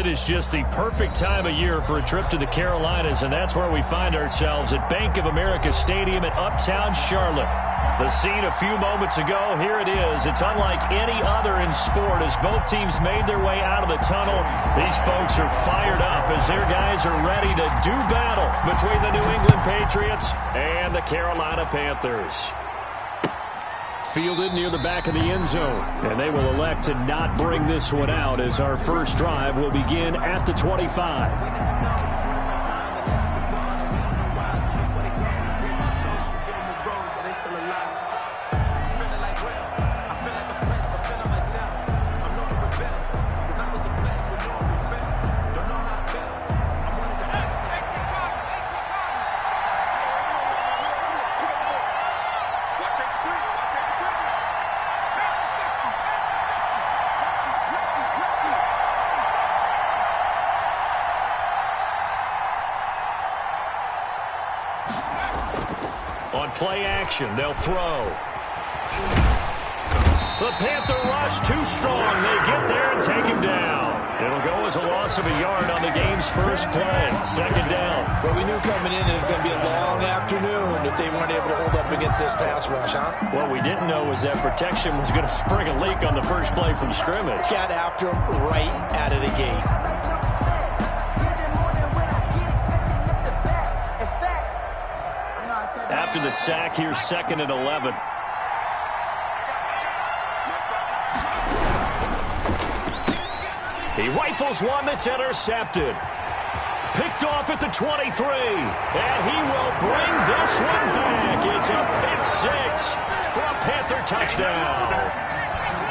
is just the perfect time of year for a trip to the Carolinas, and that's where we find ourselves at Bank of America Stadium in Uptown Charlotte. The scene a few moments ago, here it is. It's unlike any other in sport as both teams made their way out of the tunnel. These folks are fired up as their guys are ready to do battle between the New England Patriots and the Carolina Panthers. Fielded near the back of the end zone, and they will elect to not bring this one out as our first drive will begin at the 25. On play action, they'll throw. The Panther rush too strong. They get there and take him down. It'll go as a loss of a yard on the game's first play. Second down. Well, we knew coming in it was going to be a long afternoon if they weren't able to hold up against this pass rush, huh? What we didn't know was that protection was going to spring a leak on the first play from scrimmage. Got after him right out of the gate. After the sack, here's 2nd and 11. He rifles one that's intercepted. Picked off at the 23. And he will bring this one back. It's a pick six for a Panther touchdown.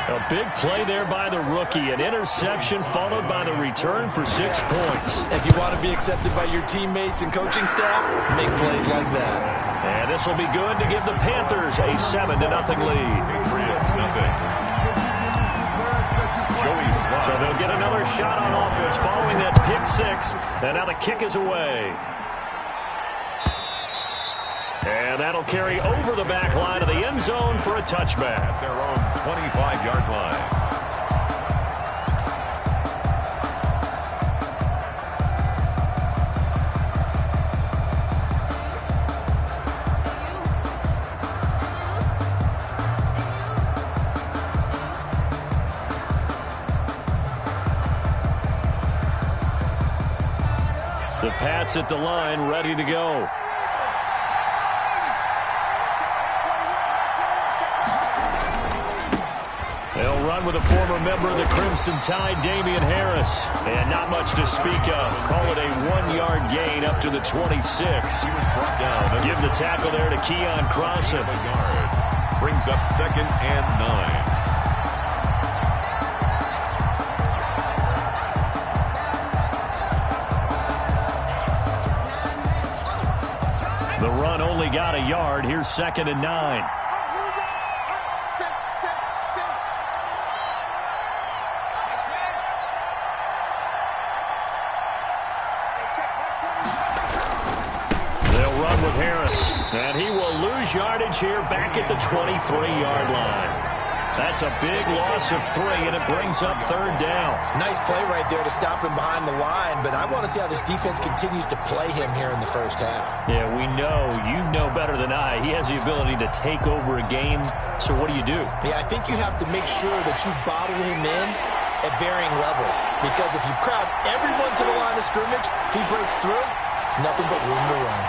A big play there by the rookie. An interception followed by the return for 6 points. If you want to be accepted by your teammates and coaching staff, make plays like that. And this will be good to give the Panthers a 7-0 lead. So they'll get another shot on offense following that pick six. And now the kick is away. And that'll carry over the back line of the end zone for a touchback. At their own 25-yard line. The Pats at the line, ready to go. They'll run with a former member of the Crimson Tide, Damian Harris. And not much to speak of. Call it a 1-yard gain up to the 26. Give the tackle there to Keon Crossan. Brings up 2nd and 9. The run only got a yard. Here's 2nd and 9. They'll run with Harris. And he will lose yardage here back at the 23-yard line. That's a big loss of 3, and it brings up 3rd down. Nice play right there to stop him behind the line, but I want to see how this defense continues to play him here in the first half. Yeah, we know. You know better than I. He has the ability to take over a game, so what do? Yeah, I think you have to make sure that you bottle him in at varying levels, because if you crowd everyone to the line of scrimmage, if he breaks through, it's nothing but room to run.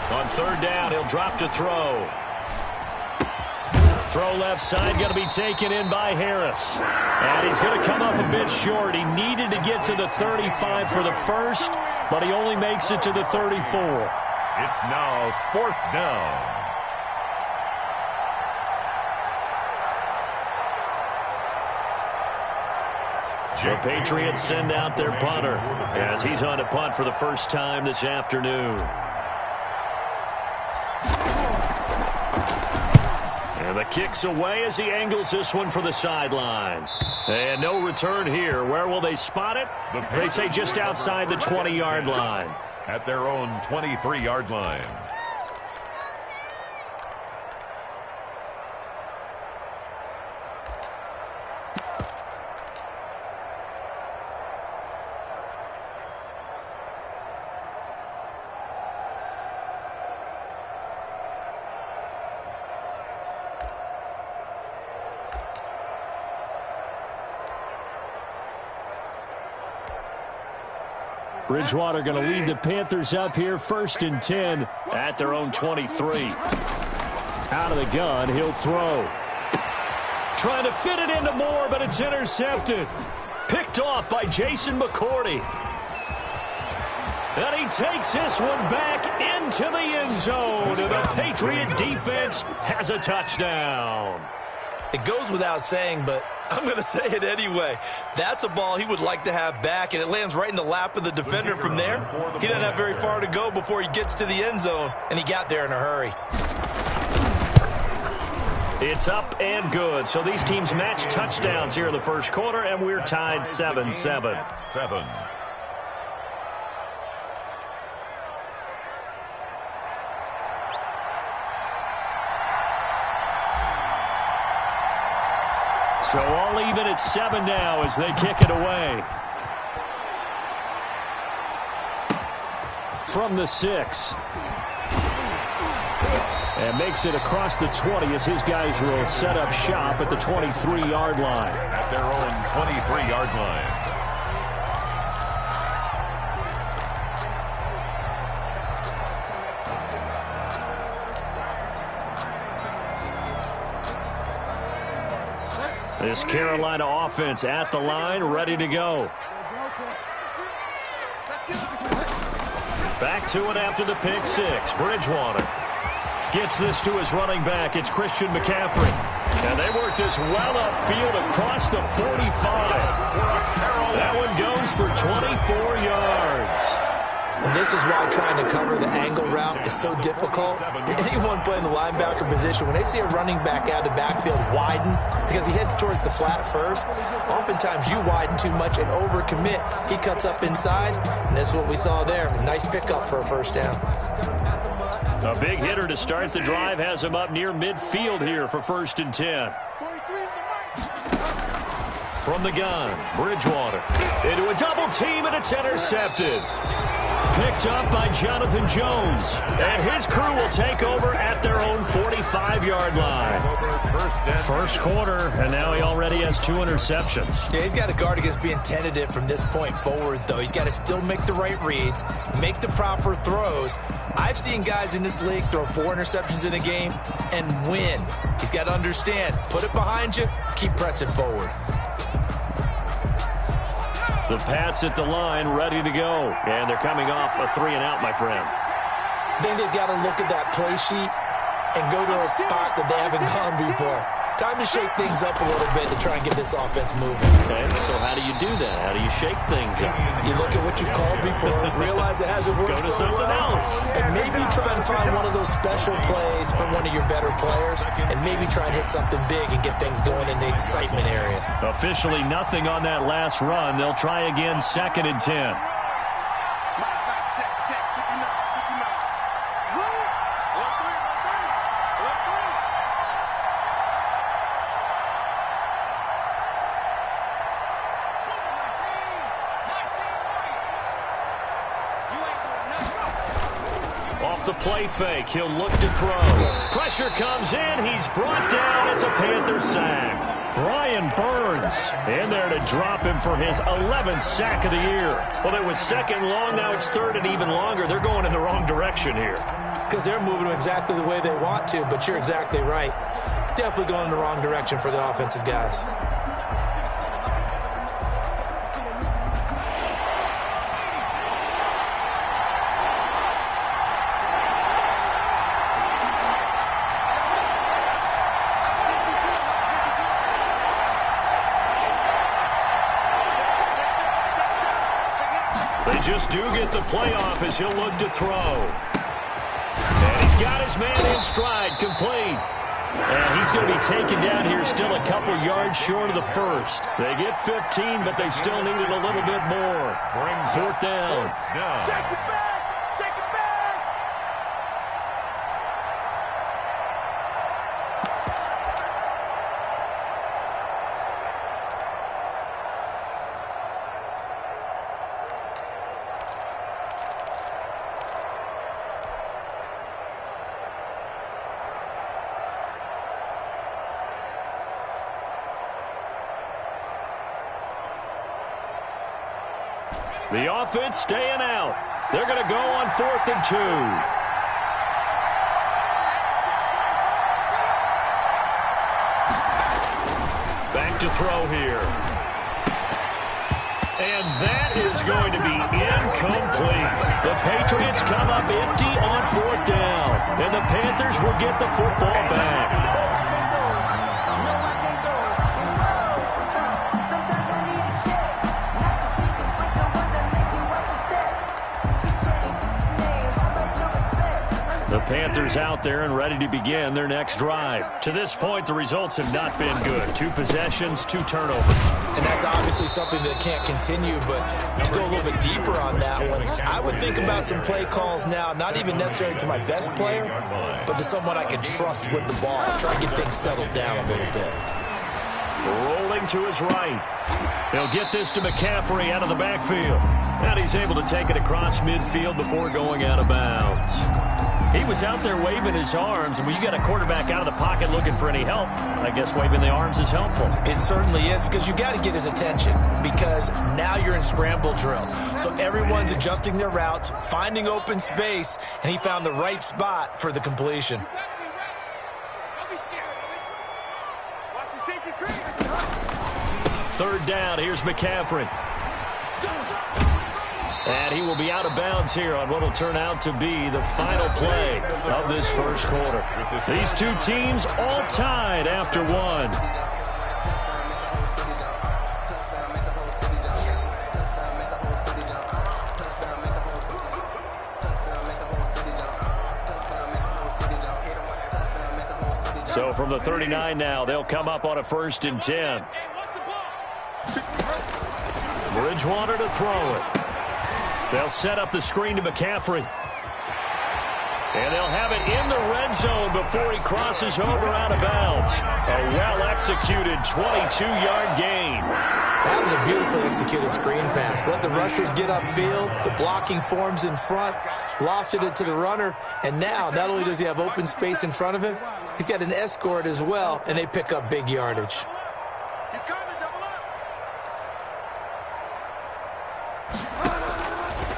On 3rd down, he'll drop to throw. Throw left side, going to be taken in by Harris. And he's going to come up a bit short. He needed to get to the 35 for the first, but he only makes it to the 34. It's now 4th down. The Patriots send out their punter as he's on to punt for the first time this afternoon. And the kick's away as he angles this one for the sideline. And no return here. Where will they spot it? They say just outside the 20-yard line. At their own 23-yard line. Bridgewater going to lead the Panthers up here, 1st and 10 at their own 23. Out of the gun, he'll throw. Trying to fit it into Moore, but it's intercepted. Picked off by Jason McCourty. And he takes this one back into the end zone. And the Patriot defense has a touchdown. It goes without saying, but I'm going to say it anyway. That's a ball he would like to have back, and it lands right in the lap of the defender from there. He doesn't have very far to go before he gets to the end zone, and he got there in a hurry. It's up and good. So these teams match touchdowns here in the first quarter, and we're tied 7-7. So all even at 7 now as they kick it away. From the 6. And makes it across the 20 as his guys will set up shop at the 23-yard line. At their own 23-yard line. This Carolina offense at the line, ready to go. Back to it after the pick 6. Bridgewater gets this to his running back. It's Christian McCaffrey. And they work this well upfield across the 45. That one goes for 24 yards. And this is why trying to cover the angle route is so difficult. Anyone playing the linebacker position, when they see a running back out of the backfield widen because he heads towards the flat first, oftentimes you widen too much and overcommit. He cuts up inside, and that's what we saw there. Nice pickup for a first down. A big hitter to start the drive has him up near midfield here for 1st and 10. From the gun, Bridgewater into a double team, and it's intercepted. Picked up by Jonathan Jones. And his crew will take over at their own 45-yard line. First quarter, and now he already has 2 interceptions. Yeah, he's got to guard against being tentative from this point forward, though. He's got to still make the right reads, make the proper throws. I've seen guys in this league throw 4 interceptions in a game and win. He's got to understand, put it behind you, keep pressing forward. The Pats at the line, ready to go. And they're coming off a 3-and-out, my friend. I think they've got to look at that play sheet and go to a spot that they haven't gone before. Time to shake things up a little bit to try and get this offense moving. Okay, so how do you do that? How do you shake things up? You look at what you called before, realize it hasn't worked so well, else. and maybe try and find one of those special plays from one of your better players, and maybe try and hit something big and get things going in the excitement area. Officially nothing on that last run. They'll try again, 2nd and 10. The play fake. He'll look to throw. Pressure comes in. He's brought down. It's a Panther sack. Brian Burns in there to drop him for his 11th sack of the year. Well, it was 2nd long. Now it's 3rd and even longer. They're going in the wrong direction here. Because they're moving them exactly the way they want to, but you're exactly right. Definitely going in the wrong direction for the offensive guys. They just do get the playoff as he'll look to throw. And he's got his man in stride, complete. And he's going to be taken down here still a couple yards short of the first. They get 15, but they still needed a little bit more. 4th down. Shake it back! Shake it back! The offense staying out. They're going to go on 4th and 2. Back to throw here. And that is going to be incomplete. The Patriots come up empty on 4th down. And the Panthers will get the football back. The Panthers out there and ready to begin their next drive. To this point, the results have not been good. 2 possessions, 2 turnovers. And that's obviously something that can't continue, but to go a little bit deeper on that one, I would think about some play calls now, not even necessarily to my best player, but to someone I can trust with the ball. Try to get things settled down a little bit. Rolling to his right. He'll get this to McCaffrey out of the backfield. And he's able to take it across midfield before going out of bounds. He was out there waving his arms, and when you got a quarterback out of the pocket looking for any help, I guess waving the arms is helpful. It certainly is, because you got to get his attention, because now you're in scramble drill. So everyone's adjusting their routes, finding open space, and he found the right spot for the completion. Don't be scared. Watch the safety creep. 3rd down, here's McCaffrey. And he will be out of bounds here on what will turn out to be the final play of this first quarter. These 2 teams all tied after 1. So from the 39 now, they'll come up on a 1st and 10. Bridgewater to throw it. They'll set up the screen to McCaffrey. And they'll have it in the red zone before he crosses over out of bounds. A well-executed 22-yard gain. That was a beautifully executed screen pass. Let the rushers get upfield. The blocking forms in front. Lofted it to the runner. And now, not only does he have open space in front of him, he's got an escort as well, and they pick up big yardage.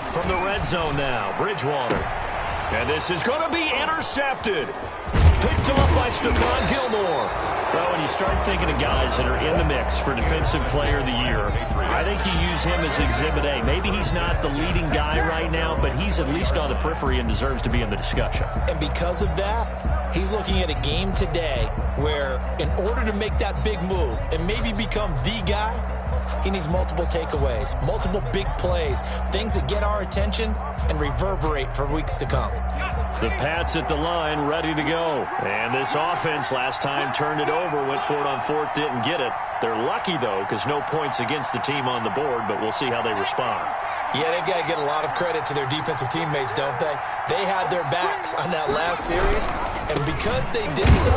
From the red zone now, Bridgewater. And this is going to be intercepted. Picked off by Stephon Gilmore. Well, when you start thinking of guys that are in the mix for Defensive Player of the Year, I think you use him as Exhibit A. Maybe he's not the leading guy right now, but he's at least on the periphery and deserves to be in the discussion. And because of that, he's looking at a game today where in order to make that big move and maybe become the guy, he needs multiple takeaways, multiple big plays, things that get our attention and reverberate for weeks to come. The Pats at the line, ready to go. And this offense last time turned it over, went for it on 4th, didn't get it. They're lucky, though, because no points against the team on the board, but we'll see how they respond. Yeah, they've got to get a lot of credit to their defensive teammates, don't they? They had their backs on that last series, and because they did so,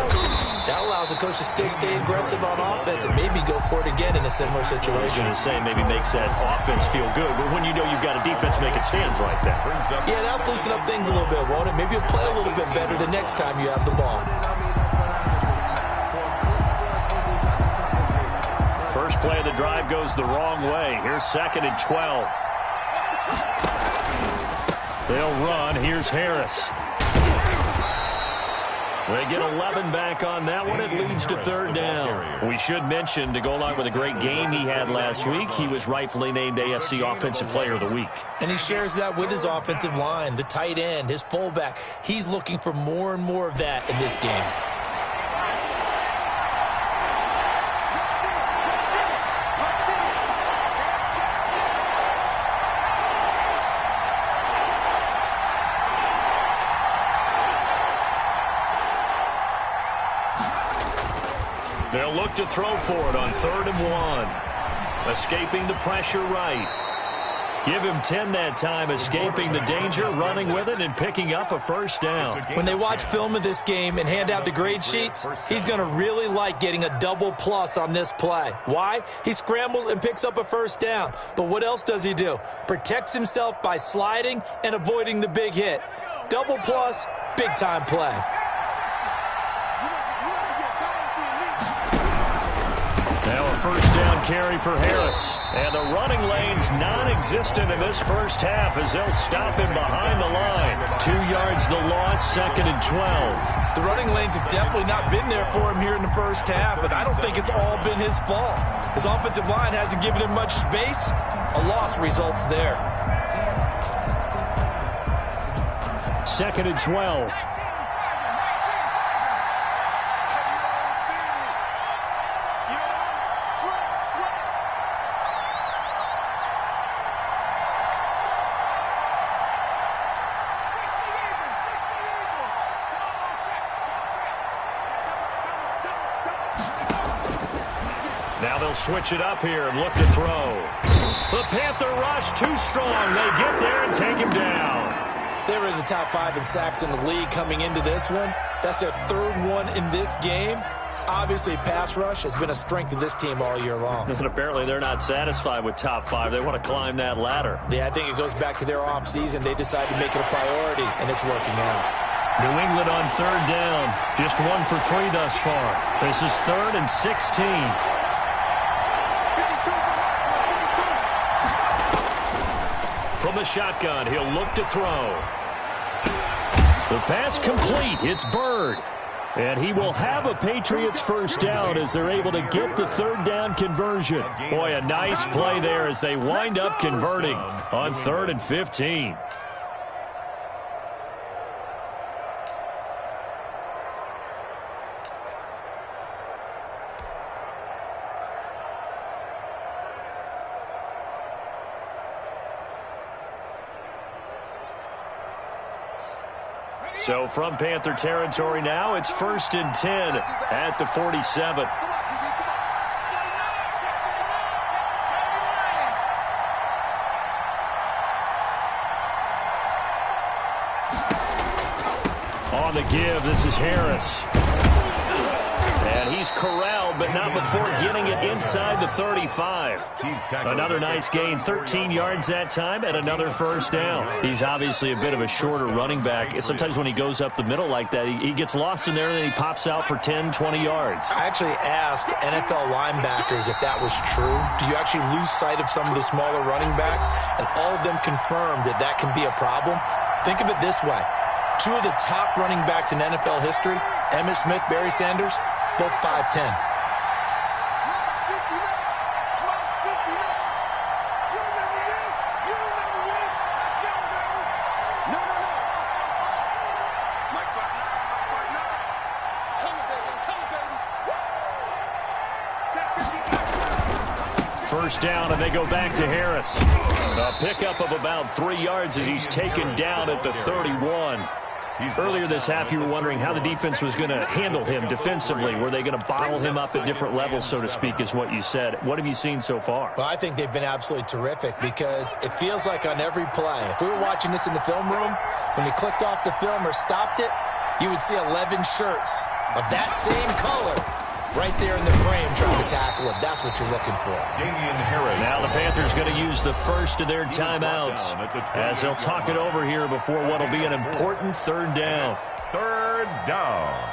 that allows the coach to still stay aggressive on offense and maybe go for it again in a similar situation. I was going to say maybe makes that offense feel good, but when you know you've got a defense making stands like that. Yeah, that'll loosen up things a little bit, won't it? Maybe you'll play a little bit better the next time you have the ball. First play of the drive goes the wrong way. Here's 2nd and 12. They'll run. Here's Harris. They get 11 back on that one. It leads to 3rd down. We should mention, to go along with a great game he had last week, he was rightfully named AFC Offensive Player of the Week. And he shares that with his offensive line, the tight end, his fullback. He's looking for more and more of that in this game. They'll look to throw for it on 3rd and 1. Escaping the pressure right. Give him 10 that time, escaping the danger, running with it, and picking up a 1st down. When they watch film of this game and hand out the grade sheets, he's going to really like getting a double plus on this play. Why? He scrambles and picks up a 1st down. But what else does he do? Protects himself by sliding and avoiding the big hit. Double plus, big-time play. Now a 1st down carry for Harris. And the running lane's non-existent in this first half as they'll stop him behind the line. 2 yards the loss, 2nd and 12. The running lanes have definitely not been there for him here in the first half, and I don't think it's all been his fault. His offensive line hasn't given him much space. A loss results there. 2nd and 12. Now they'll switch it up here and look to throw. The Panther rush too strong. They get there and take him down. They were in the top 5 in sacks in the league coming into this one. That's their 3rd one in this game. Obviously, pass rush has been a strength of this team all year long. And apparently they're not satisfied with top 5. They want to climb that ladder. Yeah, I think it goes back to their offseason. They decided to make it a priority, and it's working out. New England on 3rd down. Just 1 for 3 thus far. This is 3rd and 16. From the shotgun, he'll look to throw. The pass complete. It's Bird. And he will have a Patriots first down as they're able to get the 3rd down conversion. Boy, a nice play there as they wind up converting on 3rd and 15. So from Panther territory now, it's 1st and 10 at the 47. On the give, this is Harris. And he's corralled, but not before getting it inside the 35. Another nice gain, 13 yards that time, and another first down. He's obviously a bit of a shorter running back. Sometimes when he goes up the middle like that, he gets lost in there, and then he pops out for 10, 20 yards. I actually asked NFL linebackers if that was true. Do you actually lose sight of some of the smaller running backs? And all of them confirmed that that can be a problem. Think of it this way. 2 of the top running backs in NFL history, Emmitt Smith, Barry Sanders, both 5'10". First down, and they go back to Harris. A pickup of about 3 yards as he's taken down at the 31. Earlier this half, you were wondering how the defense was going to handle him defensively. Were they going to bottle him up at different levels, so to speak, is what you said. What have you seen so far? Well, I think they've been absolutely terrific because it feels like on every play, if we were watching this in the film room, when you clicked off the film or stopped it, you would see 11 shirts of that same color right there in the frame trying to tackle him. That's what you're looking for. Now the Panthers going to use the first of their timeouts as they'll talk it over here before what will be an important 3rd down. 3rd down.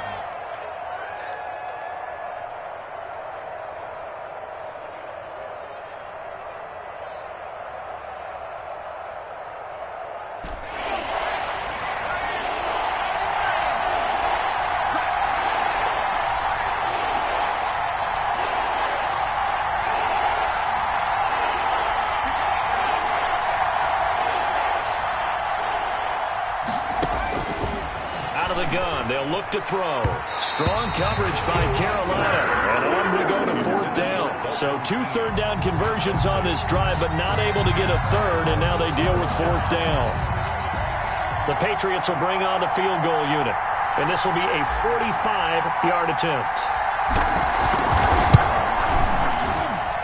They'll look to throw. Strong coverage by Carolina. And on we go to 4th down. So 2 3rd down conversions on this drive, but not able to get a 3rd, and now they deal with 4th down. The Patriots will bring on the field goal unit, and this will be a 45-yard attempt.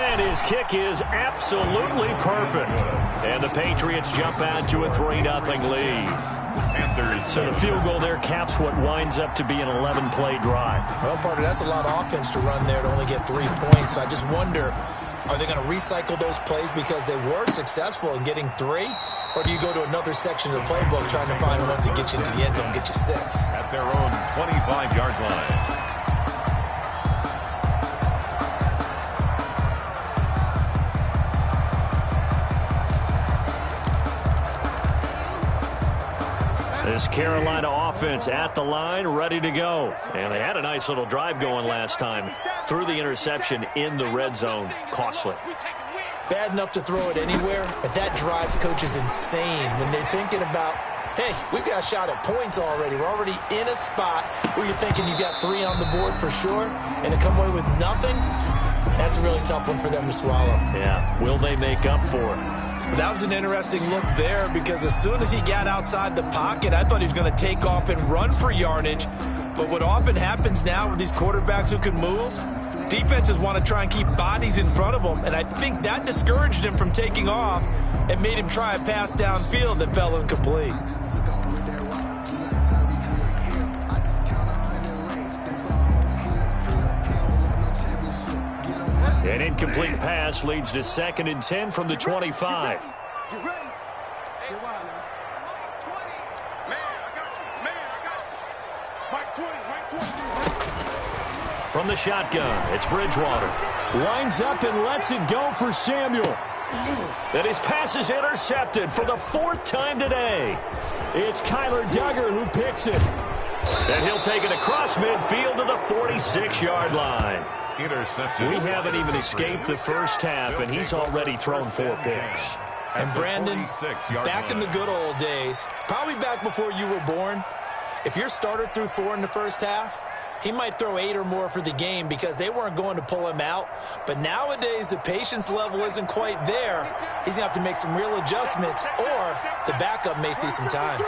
And his kick is absolutely perfect. And the Patriots jump out to a 3-0 lead. So the field goal there caps what winds up to be an 11-play drive. Well, partner, that's a lot of offense to run there to only get 3 points. So I just wonder, are they going to recycle those plays because they were successful in getting 3? Or do you go to another section of the playbook trying to find ones that get you into the end zone and get you 6? At their own 25-yard line. This Carolina offense at the line, ready to go. And they had a nice little drive going last time. Threw the interception in the red zone. Costly. Bad enough to throw it anywhere, but that drives coaches insane when they're thinking about, hey, we've got a shot at points already. We're already in a spot where you're thinking you got 3 on the board for sure, and to come away with nothing, that's a really tough one for them to swallow. Yeah, will they make up for it? That was an interesting look there because as soon as he got outside the pocket, I thought he was going to take off and run for yardage. But what often happens now with these quarterbacks who can move, defenses want to try and keep bodies in front of them, and I think that discouraged him from taking off and made him try a pass downfield that fell incomplete. An incomplete pass leads to 2nd and 10 from the 25. You ready? Hey, Mike 20. Man, I got you. Mike 20. From the shotgun, it's Bridgewater. Lines up and lets it go for Samuel. And his pass is intercepted for the 4th time today. It's Kyler Duggar who picks it. And he'll take it across midfield to the 46-yard line. Intercepted. We haven't even escaped the first half, and he's already thrown 4 picks. And Brandon, back in the good old days, probably back before you were born, if your starter threw 4 in the first half, he might throw 8 or more for the game because they weren't going to pull him out. But nowadays, the patience level isn't quite there. He's going to have to make some real adjustments, or the backup may see some time.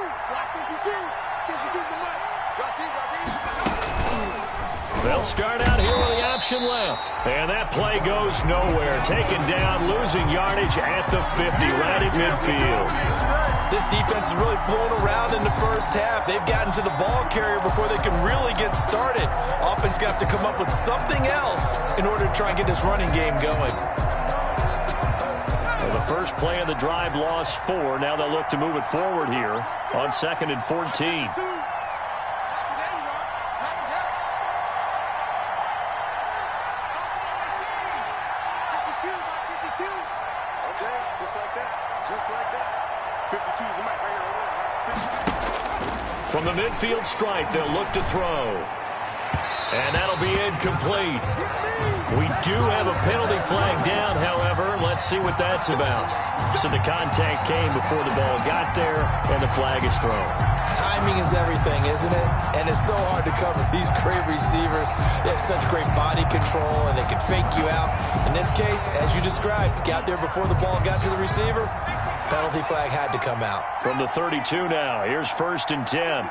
They'll start out here with the option left. And that play goes nowhere. Taken down, losing yardage at the 50, right at midfield. This defense is really flown around in the first half. They've gotten to the ball carrier before they can really get started. Offense going to have to come up with something else in order to try and get this running game going. Well, the first play of the drive lost 4. Now they'll look to move it forward here on 2nd and 14. From the midfield stripe, they'll look to throw. And that'll be incomplete. We do have a penalty flag down, however. Let's see what that's about. So the contact came before the ball got there, and the flag is thrown. Timing is everything, isn't it? And it's so hard to cover these great receivers. They have such great body control, and they can fake you out. In this case, as you described, got there before the ball got to the receiver. Penalty flag had to come out. From the 32 now, here's 1st and 10.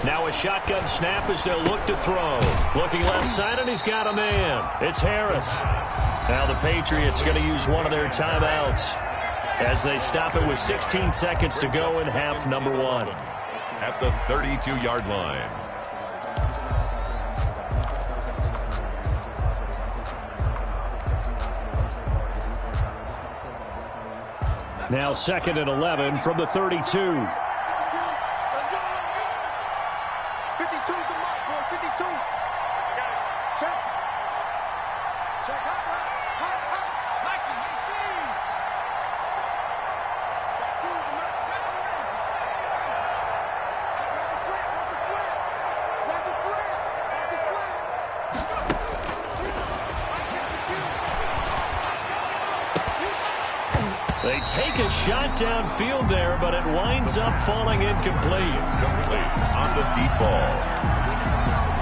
Now a shotgun snap as they'll look to throw. Looking left side, and he's got a man. It's Harris. Now the Patriots going to use one of their timeouts as they stop it with 16 seconds to go in half number 1. At the 32-yard line. Now 2nd and 11 from the 32. 52 to Mike, boy, 52. I got it. Check. Check. Hot. Mikey, 18. They take a shot downfield there, but it winds up falling incomplete. Complete on the deep ball.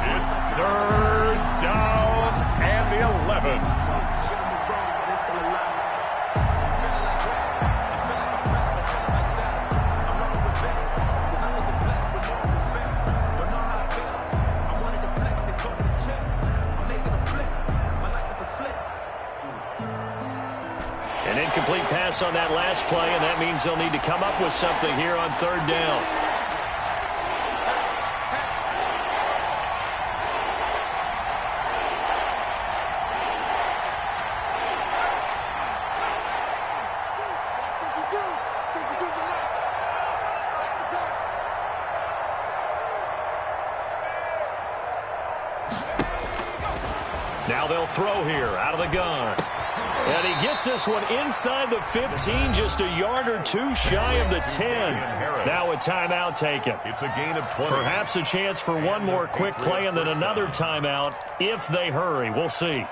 It's 3rd down and the 11. An incomplete pass on that last play, and that means they'll need to come up with something here on 3rd down. Now they'll throw here out of the gun. And he gets this one inside the 15, just a yard or two shy of the 10. Now a timeout taken. It's a gain of 20. Perhaps a chance for one more quick play and then another timeout if they hurry. We'll see.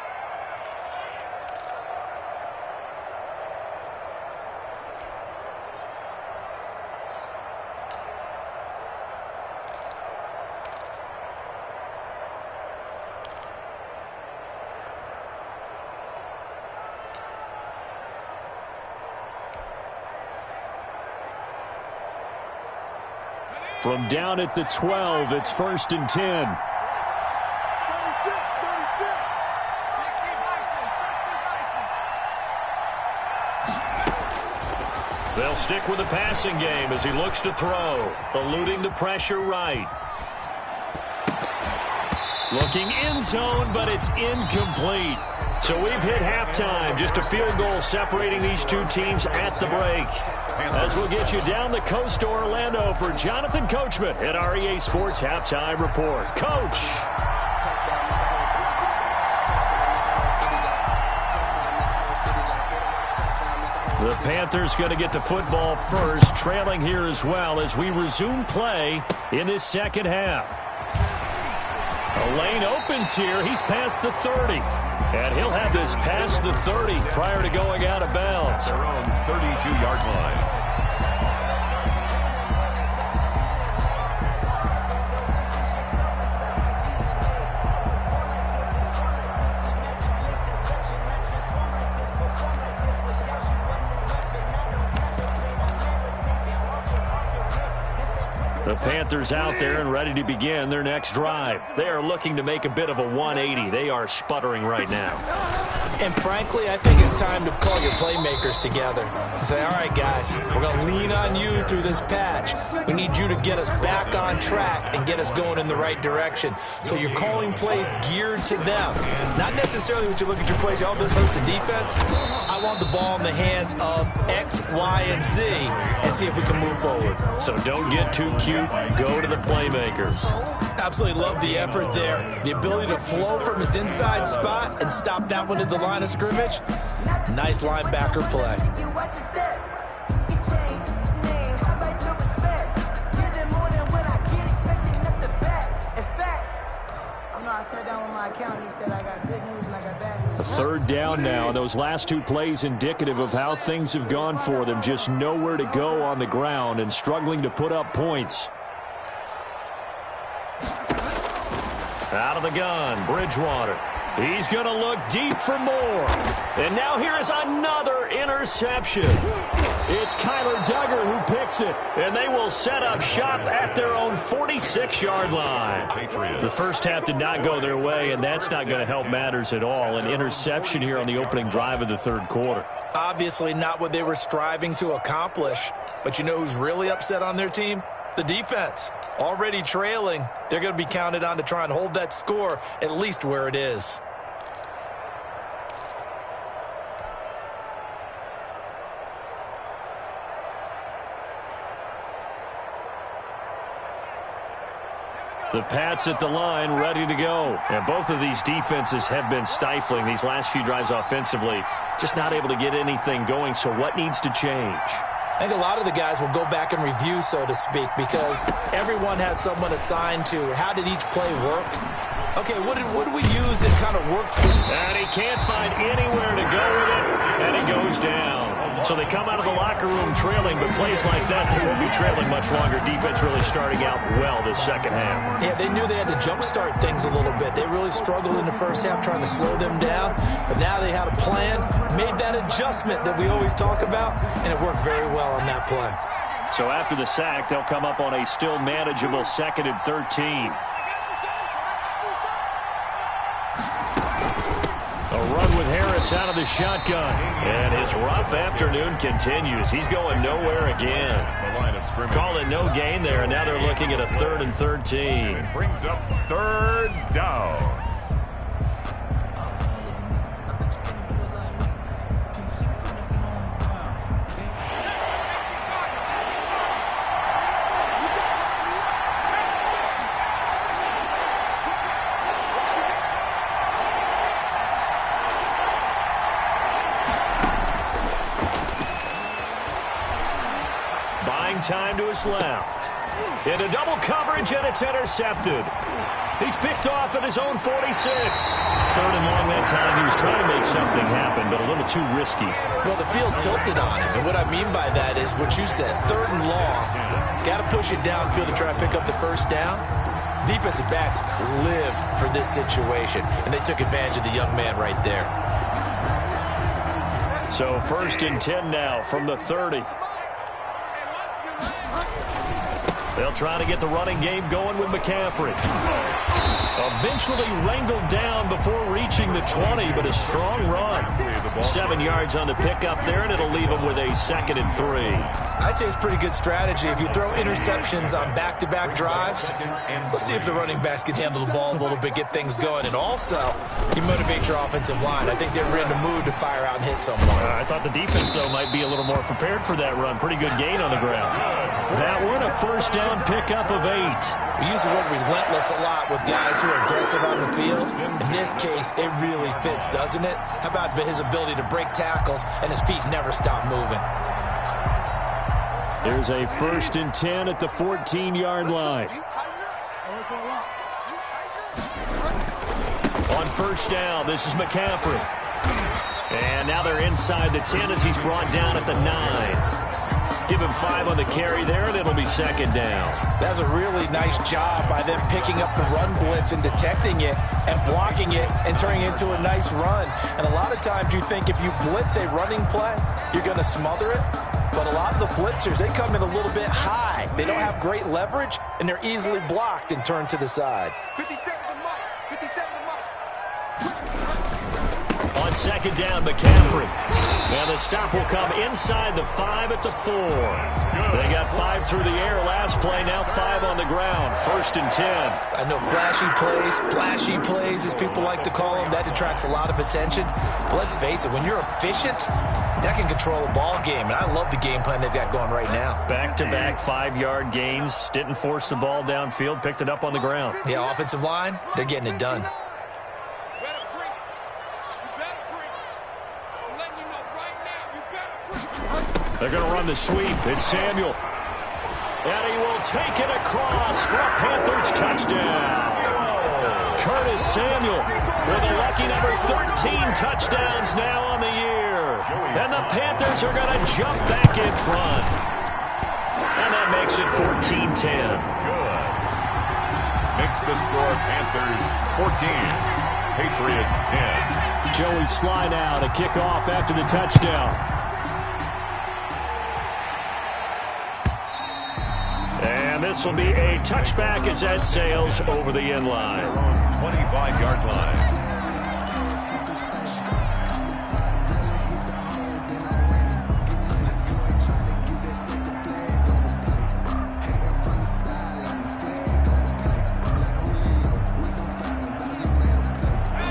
From down at the 12, it's 1st and 10. They'll stick with the passing game as he looks to throw, eluding the pressure right. Looking end zone, but it's incomplete. So we've hit halftime, just a field goal separating these two teams at the break. As we'll get you down the coast to Orlando for Jonathan Coachman at our EA Sports Halftime Report. Coach. The Panthers going to get the football first, trailing here as well as we resume play in this second half. A lane opens here. He's past the 30. And he'll have this past the 30 prior to going out of bounds. Their own 32-yard line. The Panthers out there and ready to begin their next drive. They are looking to make a bit of a 180. They are sputtering right now. And frankly, I think it's time to call your playmakers together and say, all right, guys, we're going to lean on you through this patch. We need you to get us back on track and get us going in the right direction. So you're calling plays geared to them. Not necessarily when you look at your plays, oh, this hurts the defense. I want the ball in the hands of X, Y, and Z and see if we can move forward. So don't get too cute. Go to the playmakers. Absolutely love the effort there. The ability to flow from his inside spot and stop that one at the line of scrimmage. Nice linebacker play. Third down now. Those last two plays indicative of how things have gone for them. Just nowhere to go on the ground and struggling to put up points. Out of the gun, Bridgewater. He's going to look deep for more. And now here is another interception. It's Kyler Duggar who picks it. And they will set up shop at their own 46-yard line. The first half did not go their way, and that's not going to help matters at all. An interception here on the opening drive of the third quarter. Obviously not what they were striving to accomplish. But you know who's really upset on their team? The defense. Already trailing, they're going to be counted on to try and hold that score at least where it is. The Pats at the line, ready to go. And both of these defenses have been stifling these last few drives offensively. Just not able to get anything going, so what needs to change? I think a lot of the guys will go back and review, so to speak, because everyone has someone assigned to how did each play work. Okay, what did we use that kind of worked for? And he can't find anywhere to go with it, and it goes down. So they come out of the locker room trailing, but plays like that, they won't be trailing much longer. Defense really starting out well this second half. Yeah, they knew they had to jumpstart things a little bit. They really struggled in the first half trying to slow them down, but now they had a plan, made that adjustment that we always talk about, and it worked very well on that play. So after the sack, they'll come up on a still manageable 2nd and 13. A run with Harris out of the shotgun. And his rough afternoon continues. He's going nowhere again. Call it no gain there, and now they're looking at a 3rd and 13. It brings up 3rd down. time to his left. Into double coverage, and it's intercepted. He's picked off at his own 46. 3rd and long that time. He was trying to make something happen, but a little too risky. Well, the field tilted on him, and what I mean by that is what you said, 3rd and long. Got to push it downfield to try to pick up the first down. Defensive backs live for this situation, and they took advantage of the young man right there. So 1st and 10 now from the 30. They'll try to get the running game going with McCaffrey. Eventually wrangled down before reaching the 20, but a strong run. 7 yards on the pickup there, and it'll leave him with a 2nd and 3. I'd say it's pretty good strategy. If you throw interceptions on back-to-back drives, let's see if the running backs can handle the ball a little bit, get things going, and also you motivate your offensive line. I think they're in the mood to fire out and hit someone. I thought the defense, though, might be a little more prepared for that run. Pretty good gain on the ground. That one, a 1st down pickup of 8. We use the word relentless a lot with guys who are aggressive on the field. In this case, it really fits, doesn't it? How about his ability to break tackles and his feet never stop moving? There's a 1st and 10 at the 14-yard line. On 1st down, this is McCaffrey. And now they're inside the 10 as he's brought down at the 9. Give him 5 on the carry there, and it'll be 2nd down. That's a really nice job by them picking up the run blitz and detecting it and blocking it and turning it into a nice run. And a lot of times you think if you blitz a running play, you're going to smother it. But a lot of the blitzers, they come in a little bit high. They don't have great leverage, and they're easily blocked and turned to the side. 57 to Mike. 57 to Mike. On 2nd down, McCaffrey. Now the stop will come inside the 5 at the 4. They got 5 through the air last play, now 5 on the ground. 1st and 10. I know flashy plays, as people like to call them, that attracts a lot of attention. But let's face it, when you're efficient, that can control a ball game. And I love the game plan they've got going right now. Back-to-back 5-yard gains. Didn't force the ball downfield, picked it up on the ground. Yeah, offensive line, they're getting it done. They're going to run the sweep. It's Samuel. And he will take it across for a Panthers touchdown. Curtis Samuel with a lucky number 13 touchdowns now on the year. And the Panthers are going to jump back in front. And that makes it 14-10. Good. Makes the score Panthers 14, Patriots 10. Joey Sly now to kick off after the touchdown. And this will be a touchback as that sails over the end line. 25-yard line.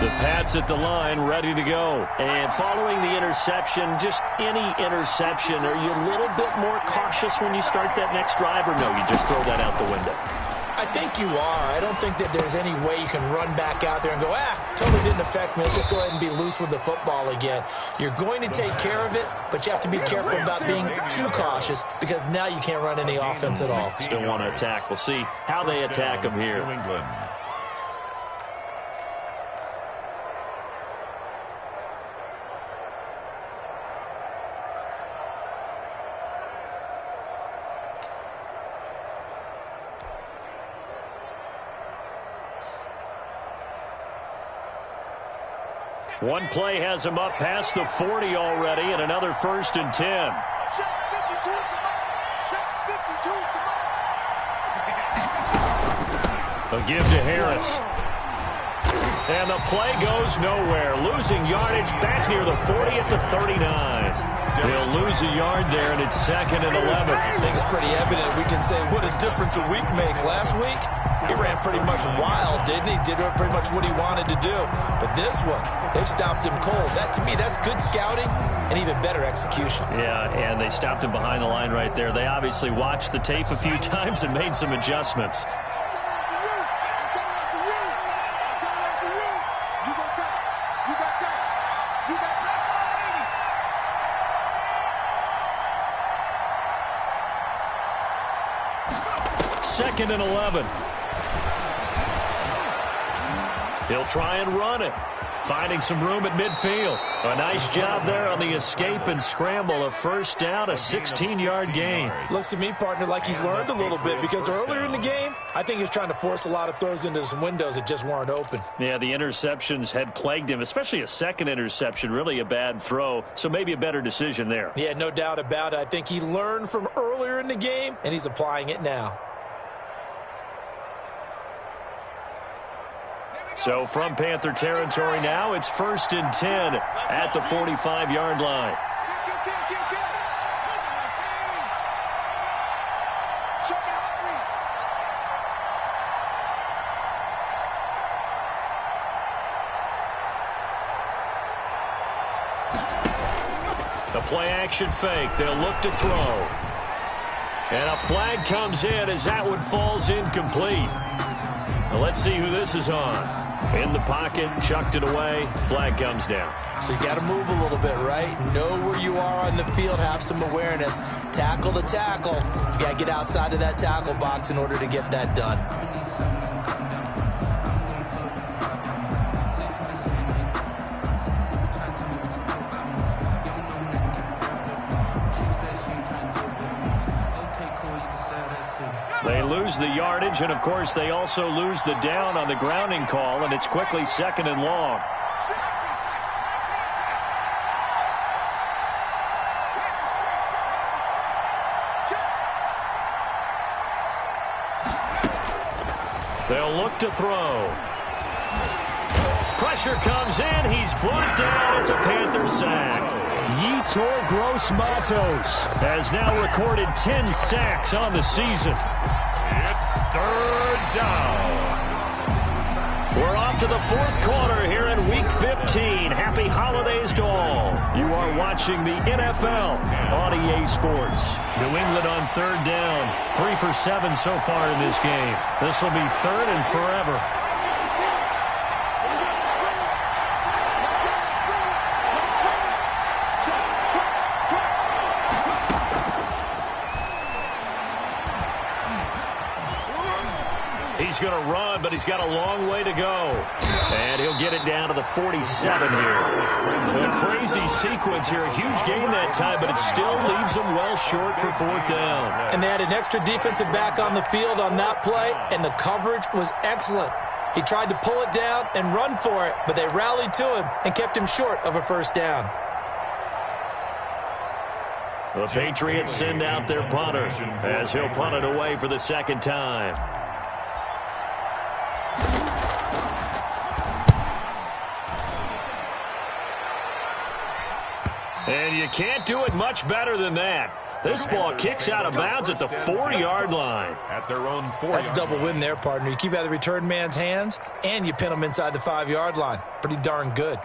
The Pats at the line, ready to go. And following the interception, just any interception, are you a little bit more cautious when you start that next drive, or no, you just throw that out the window? I think you are. I don't think that there's any way you can run back out there and go, totally didn't affect me. Let's just go ahead and be loose with the football again. You're going to take care of it, but you have to be careful about being too cautious because now you can't run any offense at all. Still want to attack. We'll see how they attack them here. New England. One play has him up past the 40 already, and another 1st and 10. A give to Harris. And the play goes nowhere. Losing yardage back near the 40 at the 39. He'll lose a yard there, and it's 2nd and 11. I think it's pretty evident. We can say what a difference a week makes. Last week, he ran pretty much wild, didn't he? Did pretty much what he wanted to do. But this one, they stopped him cold. That, to me, that's good scouting and even better execution. Yeah, and they stopped him behind the line right there. They obviously watched the tape a few times and made some adjustments. 2nd and 11. He'll try and run it. Finding some room at midfield. A nice job there on the escape and scramble. A first down, a 16-yard gain. Looks to me, partner, like he's learned a little bit because earlier in the game, I think he was trying to force a lot of throws into some windows that just weren't open. Yeah, the interceptions had plagued him, especially a second interception, really a bad throw. So maybe a better decision there. Yeah, no doubt about it. I think he learned from earlier in the game, and he's applying it now. So from Panther territory now, it's 1st and 10 at the 45-yard line. The play-action fake. They'll look to throw. And a flag comes in as that one falls incomplete. Now let's see who this is on. In the pocket, chucked it away, flag comes down. So you got to move a little bit, right? Know where you are on the field, have some awareness. Tackle to tackle. You got to get outside of that tackle box in order to get that done. They lose the yardage, and, of course, they also lose the down on the grounding call, and it's quickly 2nd and long. They'll look to throw. Pressure comes in. He's brought down. It's a Panther sack. Yetur Gross-Matos has now recorded 10 sacks on the season. It's 3rd down. We're off to the 4th quarter here in Week 15. Happy holidays to all. You are watching the NFL on EA Sports. New England on 3rd down. 3 for 7 so far in this game. This will be 3rd and forever. He's going to run, but he's got a long way to go. And he'll get it down to the 47 here. A crazy sequence here. A huge gain that time, but it still leaves them well short for 4th down. And they had an extra defensive back on the field on that play, and the coverage was excellent. He tried to pull it down and run for it, but they rallied to him and kept him short of a 1st down. The Patriots send out their punter as he'll punt it away for the 2nd time. And you can't do it much better than that. This ball kicks out of bounds at the 4-yard line. At their own 4-yard That's double win there, partner. You keep out of the return man's hands, and you pin him inside the 5-yard line. Pretty darn good.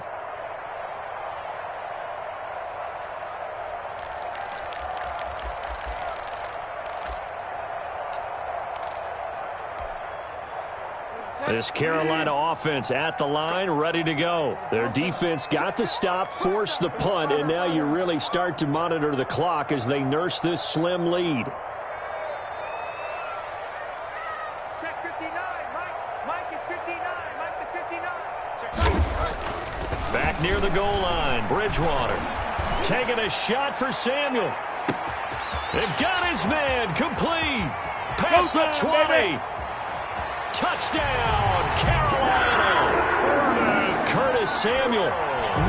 This Carolina offense at the line, ready to go. Their defense got to stop, force the punt, and now you really start to monitor the clock as they nurse this slim lead. Check 59. Mike is 59. Mike the 59. Check. Back near the goal line, Bridgewater taking a shot for Samuel. They've got his man complete. Past the 20. Baby. Touchdown, Carolina. Curtis Samuel,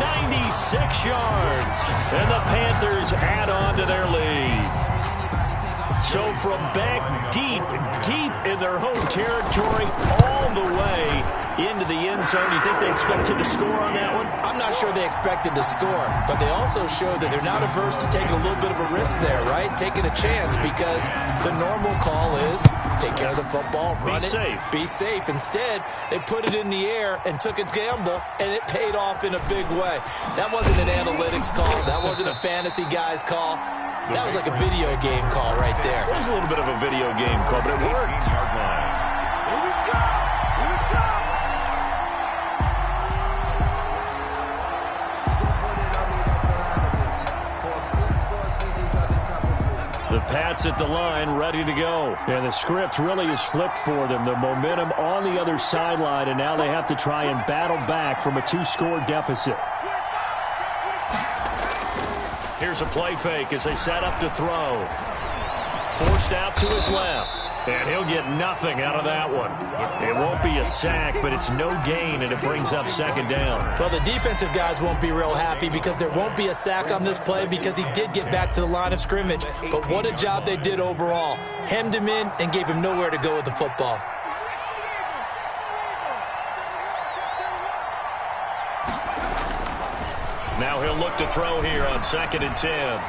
96 yards. And the Panthers add on to their lead. So from back deep in their home territory all the way into the end zone, you think they expected to score on that one? I'm not sure they expected to score, but they also showed that they're not averse to taking a little bit of a risk there, right? Taking a chance, because the normal call is take care of the football, run it, be safe. Instead, they put it in the air and took a gamble, and it paid off in a big way. That wasn't an analytics call. That wasn't a fantasy guy's call. That was like a video game call right there. It was a little bit of a video game call, but it worked. Here we go. Here we go. The Pats at the line, ready to go. And the script really is flipped for them. The momentum on the other sideline, and now they have to try and battle back from a 2-score deficit. Here's a play fake as they set up to throw. Forced out to his left. And he'll get nothing out of that one. It won't be a sack, but it's no gain, and it brings up second down. Well, the defensive guys won't be real happy because there won't be a sack on this play because he did get back to the line of scrimmage. But what a job they did overall. Hemmed him in and gave him nowhere to go with the football. Now he'll look to throw here on 2nd and 10.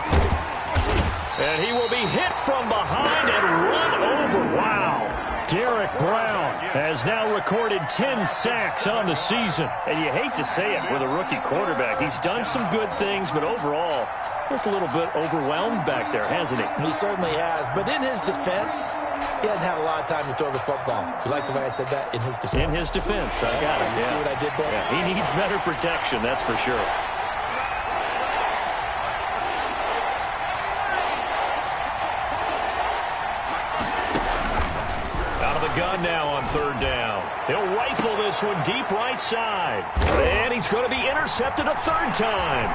And he will be hit from behind and run over. Wow. Derek Brown has now recorded 10 sacks on the season. And you hate to say it with a rookie quarterback. He's done some good things, but overall, looked a little bit overwhelmed back there, hasn't he? He certainly has. But in his defense, he hasn't had a lot of time to throw the football. You like the way I said that? In his defense. In his defense. I got it. You see what I did there? Yeah, he needs better protection, that's for sure. Gun now on 3rd down. He'll rifle this one deep right side. And he's going to be intercepted a 3rd time.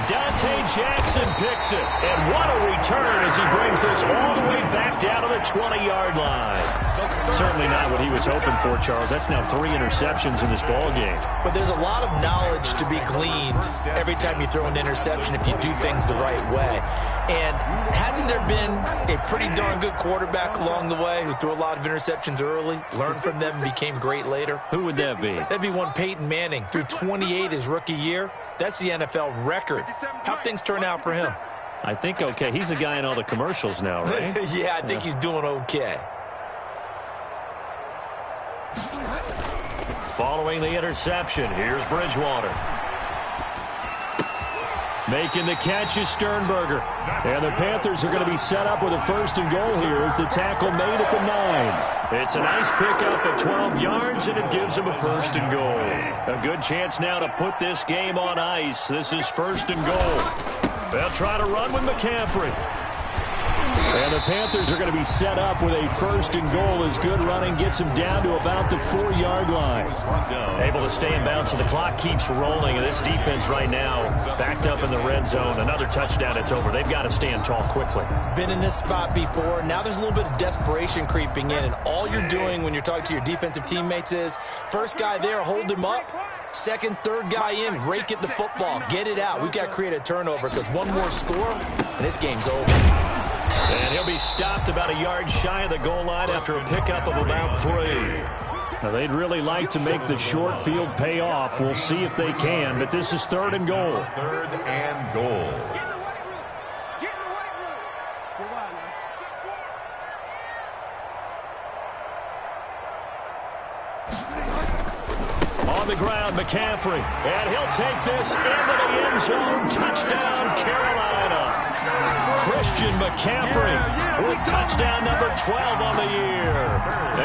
Dante Jackson picks it. And what a return as he brings this all the way back down to the 20-yard line. Certainly not what he was hoping for, Charles. That's now 3 interceptions in this ball game. But there's a lot of knowledge to be gleaned every time you throw an interception if you do things the right way. And hasn't there been a pretty darn good quarterback along the way who threw a lot of interceptions early, learned from them, and became great later? Who would that be? That'd be one Peyton Manning. Threw 28 his rookie year. That's the NFL record. How'd things turn out for him? I think okay. He's a guy in all the commercials now, right? Yeah, I think he's doing okay. Following the interception, here's Bridgewater. Making the catch is Sternberger. And the Panthers are going to be set up with a 1st and goal here as the tackle made at the 9. It's a nice pickup at 12 yards, and it gives them a 1st and goal. A good chance now to put this game on ice. This is 1st and goal. They'll try to run with McCaffrey. And the Panthers are going to be set up with a 1st and goal as good running gets them down to about the 4-yard line. Able to stay in bounds, so the clock keeps rolling. And this defense right now backed up in the red zone. Another touchdown, it's over. They've got to stand tall quickly. Been in this spot before. Now there's a little bit of desperation creeping in. And all you're doing when you're talking to your defensive teammates is, first guy there, hold him up. Second, third guy in, rake at the football. Get it out. We've got to create a turnover because one more score, and this game's over. And he'll be stopped about a yard shy of the goal line after a pickup of about 3. Now, they'd really like to make the short field pay off. We'll see if they can, but this is 3rd and goal. 3rd and goal. Get in the weight room. Get in the weight room. Go on now. On the ground, McCaffrey. And he'll take this into the end zone. Touchdown, Carolina. Christian McCaffrey with touchdown number 12 on the year.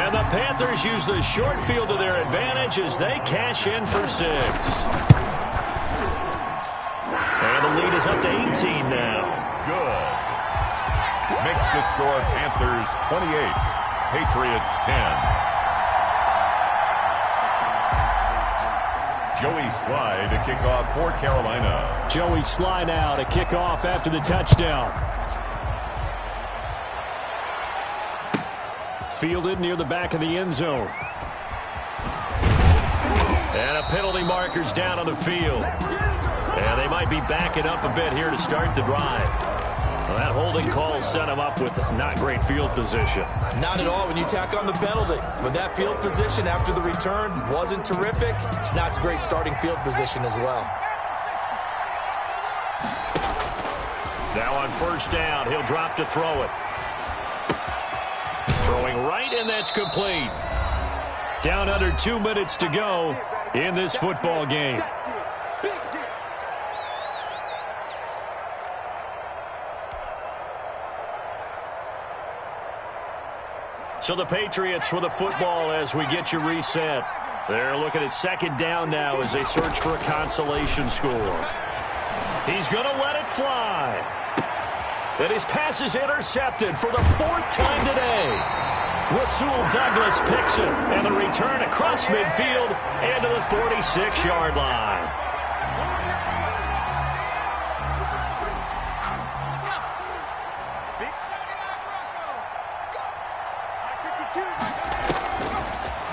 And the Panthers use the short field to their advantage as they cash in for 6. And the lead is up to 18 now. Good. Makes the score Panthers 28, Patriots 10. Joey Sly to kick off for Carolina. Joey Sly now to kick off after the touchdown. Fielded near the back of the end zone. And a penalty marker's down on the field. And they might be backing up a bit here to start the drive. Well, that holding call set him up with not great field position. Not at all when you tack on the penalty. But that field position after the return wasn't terrific. It's not a great starting field position as well. Now on 1st down, he'll drop to throw it. Throwing right, and that's complete. Down under 2 minutes to go in this football game. So the Patriots with the football as we get you reset. They're looking at 2nd down now as they search for a consolation score. He's going to let it fly. And his pass is intercepted for the 4th time today. Rasul Douglas picks it, and the return across midfield and to the 46-yard line.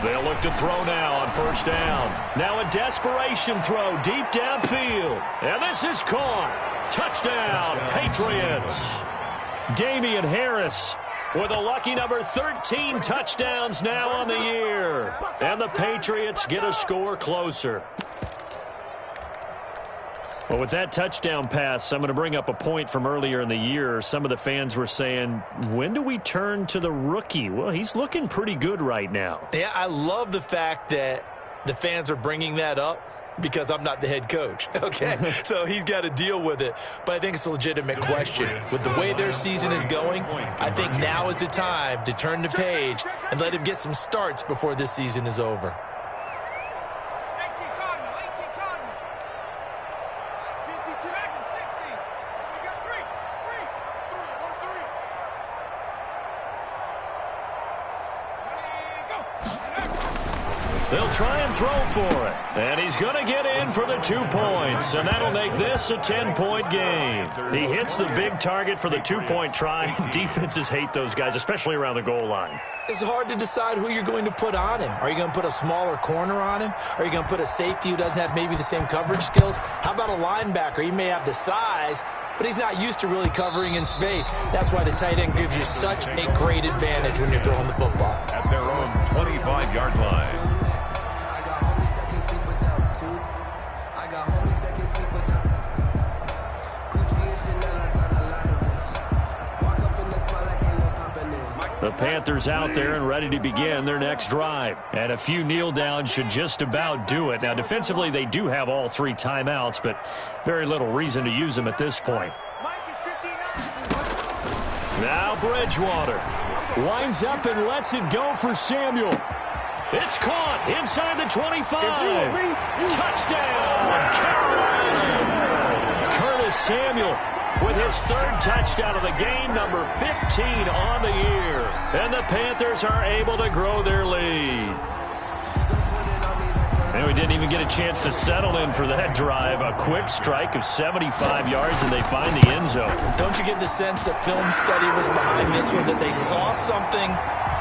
They'll look to throw now on 1st down. Now a desperation throw deep downfield. And this is caught. Touchdown, Patriots. Damian Harris with a lucky number 13 touchdowns now on the year. And the Patriots get a score closer. Well, with that touchdown pass, I'm going to bring up a point from earlier in the year. Some of the fans were saying, when do we turn to the rookie? Well, he's looking pretty good right now. Yeah, I love the fact that the fans are bringing that up because I'm not the head coach, okay? So he's got to deal with it. But I think it's a legitimate question. With the way their season is going, I think now is the time to turn the page and let him get some starts before this season is over. They'll try and throw for it. And he's going to get in for the 2 points. And that'll make this a 10-point game. He hits the big target for the 2-point try. Defenses hate those guys, especially around the goal line. It's hard to decide who you're going to put on him. Are you going to put a smaller corner on him? Are you going to put a safety who doesn't have maybe the same coverage skills? How about a linebacker? He may have the size, but he's not used to really covering in space. That's why the tight end gives you such a great advantage when you're throwing the football. At their own 25-yard line. The Panthers out there and ready to begin their next drive. And a few kneel downs should just about do it. Now, defensively, they do have all 3 timeouts, but very little reason to use them at this point. Now Bridgewater lines up and lets it go for Samuel. It's caught inside the 25. Touchdown, Carolina. Curtis Samuel with his 3rd touchdown of the game, number 15 on the year. And the Panthers are able to grow their lead. And we didn't even get a chance to settle in for that drive. A quick strike of 75 yards, and they find the end zone. Don't you get the sense that film study was behind this one, that they saw something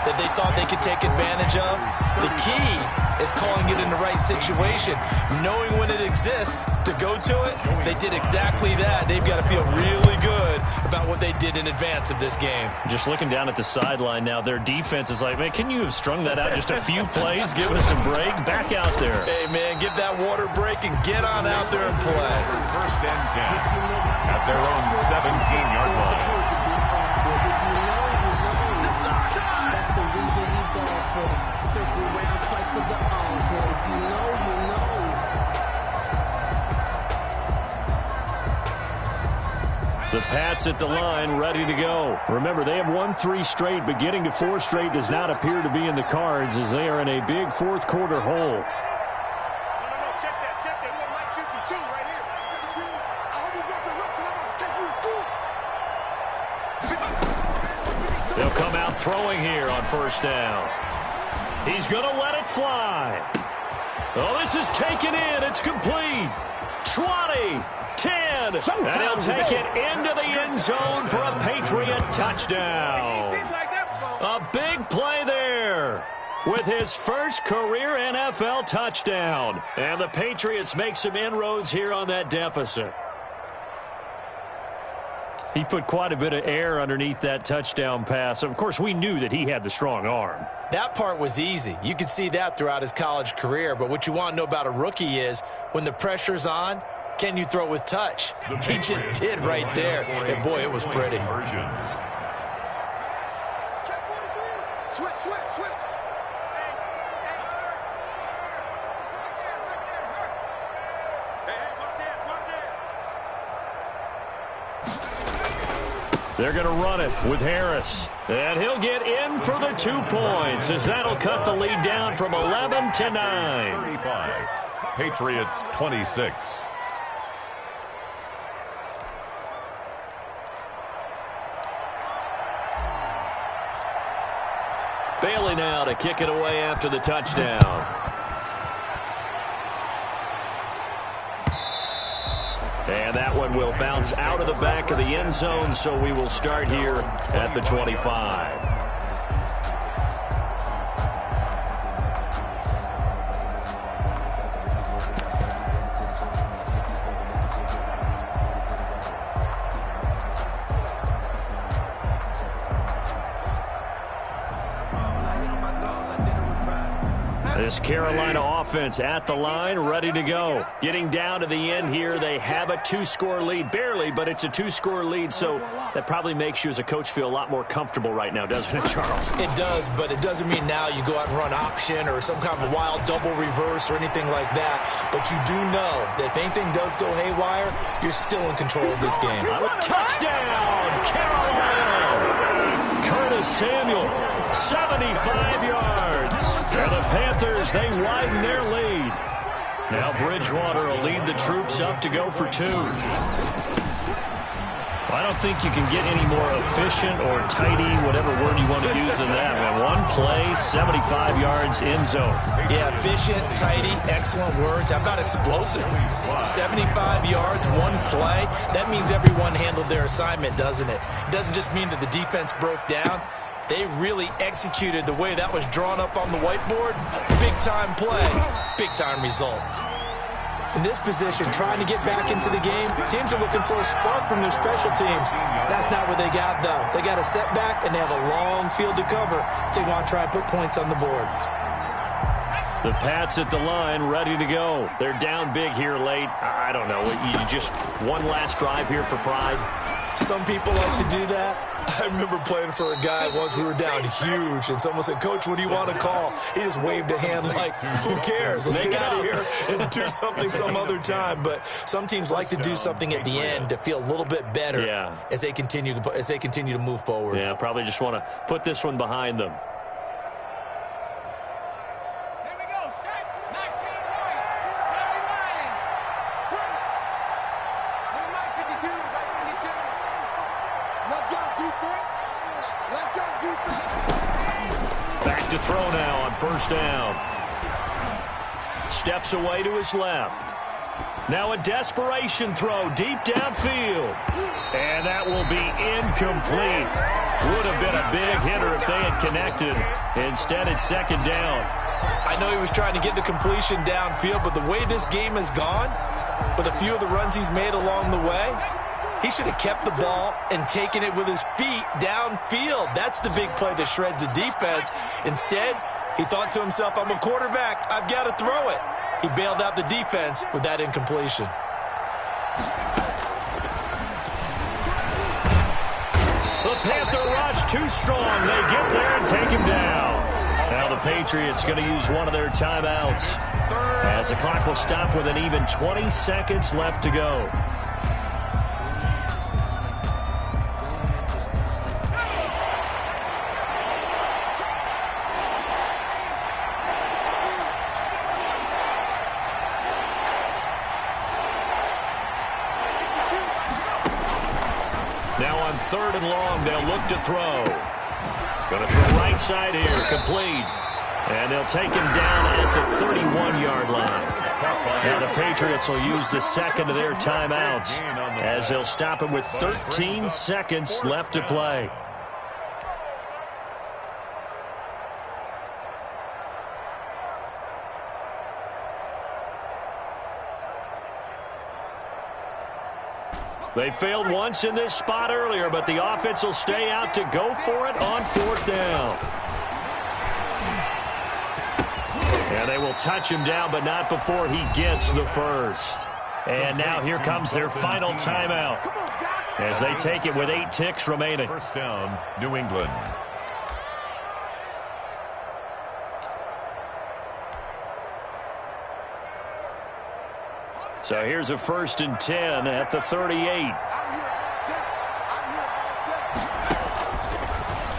that they thought they could take advantage of? The key is calling it in the right situation, knowing when it exists to go to it. They did exactly that. They've got to feel really good about what they did in advance of this game. Just looking down at the sideline now, their defense is like, man, can you have strung that out just a few plays? Give us a break. Back out there. Hey, man, give that water break and get on out there and play. 1st and 10 at their own 17-yard line. The Pats at the line, ready to go. Remember, they have won 3 straight, but getting to 4 straight does not appear to be in the cards as they are in a big 4th quarter hole. Check that. We got Mike 52 right here. I hope you got your looks, 'cause I'm about to take you to school. They'll come out throwing here on 1st down. He's going to let it fly. Oh, this is taken in. It's complete. 20, 10, and he'll take it into the end zone for a Patriot touchdown. A big play there with his first career NFL touchdown. And the Patriots make some inroads here on that deficit. He put quite a bit of air underneath that touchdown pass. Of course, we knew that he had the strong arm. That part was easy. You could see that throughout his college career. But what you want to know about a rookie is when the pressure's on, can you throw with touch? He just did right there. And, boy, it was pretty. Switch. They're going to run it with Harris. And he'll get in for the 2 points as that'll cut the lead down from 11 to 9. 35. Patriots 26. to kick it away after the touchdown. And that one will bounce out of the back of the end zone, so we will start here at the 25. This Carolina offense at the line, ready to go. Getting down to the end here, they have a 2-score lead. Barely, but it's a 2-score lead, so that probably makes you as a coach feel a lot more comfortable right now, doesn't it, Charles? It does, but it doesn't mean now you go out and run option or some kind of wild double reverse or anything like that. But you do know that if anything does go haywire, you're still in control of this game. Touchdown, Carolina! Curtis Samuel, 75 yards. And the Panthers, they widen their lead. Now Bridgewater will lead the troops up to go for 2. I don't think you can get any more efficient or tidy, whatever word you want to use in that, man. One play, 75 yards, end zone. Yeah, efficient, tidy, excellent words. How about explosive? 75 yards, one play. That means everyone handled their assignment, doesn't it? It doesn't just mean that the defense broke down. They really executed the way that was drawn up on the whiteboard. Big-time play, big-time result. In this position, trying to get back into the game, teams are looking for a spark from their special teams. That's not what they got, though. They got a setback, and they have a long field to cover if they want to try and put points on the board. The Pats at the line, ready to go. They're down big here late. I don't know. You just one last drive here for pride. Some people like to do that. I remember playing for a guy once. We were down huge, and someone said, "Coach, what do you want to call?" He just waved a hand like, "Who cares? Let's get out of here and do something some other time." But some teams like to do something at the end to feel a little bit better as they continue to move forward. Yeah, probably just want to put this one behind them. Back to throw now on first down. Steps away to his left. Now a desperation throw deep downfield. And that will be incomplete. Would have been a big hitter if they had connected. Instead, it's second down. I know he was trying to get the completion downfield, but the way this game has gone, with a few of the runs he's made along the way, he should have kept the ball and taken it with his feet downfield. That's the big play that shreds the defense. Instead, he thought to himself, I'm a quarterback. I've got to throw it. He bailed out the defense with that incompletion. The Panther rush too strong. They get there and take him down. Now the Patriots going to use one of their timeouts as the clock will stop with an even 20 seconds left to go. Now on 3rd and long, they'll look to throw. Going to throw right side here, complete. And they'll take him down at the 31-yard line. Now the Patriots will use the second of their timeouts as they'll stop him with 13 seconds left to play. They failed once in this spot earlier, but the offense will stay out to go for it on 4th down. And they will touch him down, but not before he gets the first. And now here comes their final timeout as they take it with 8 ticks remaining. First down, New England. So here's a 1st and 10 at the 38.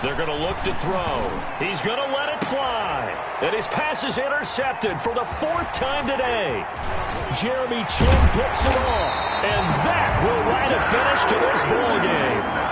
They're going to look to throw. He's going to let it fly. And his pass is intercepted for the 4th time today. Jeremy Chin picks it off. And that will write a finish to this ball game.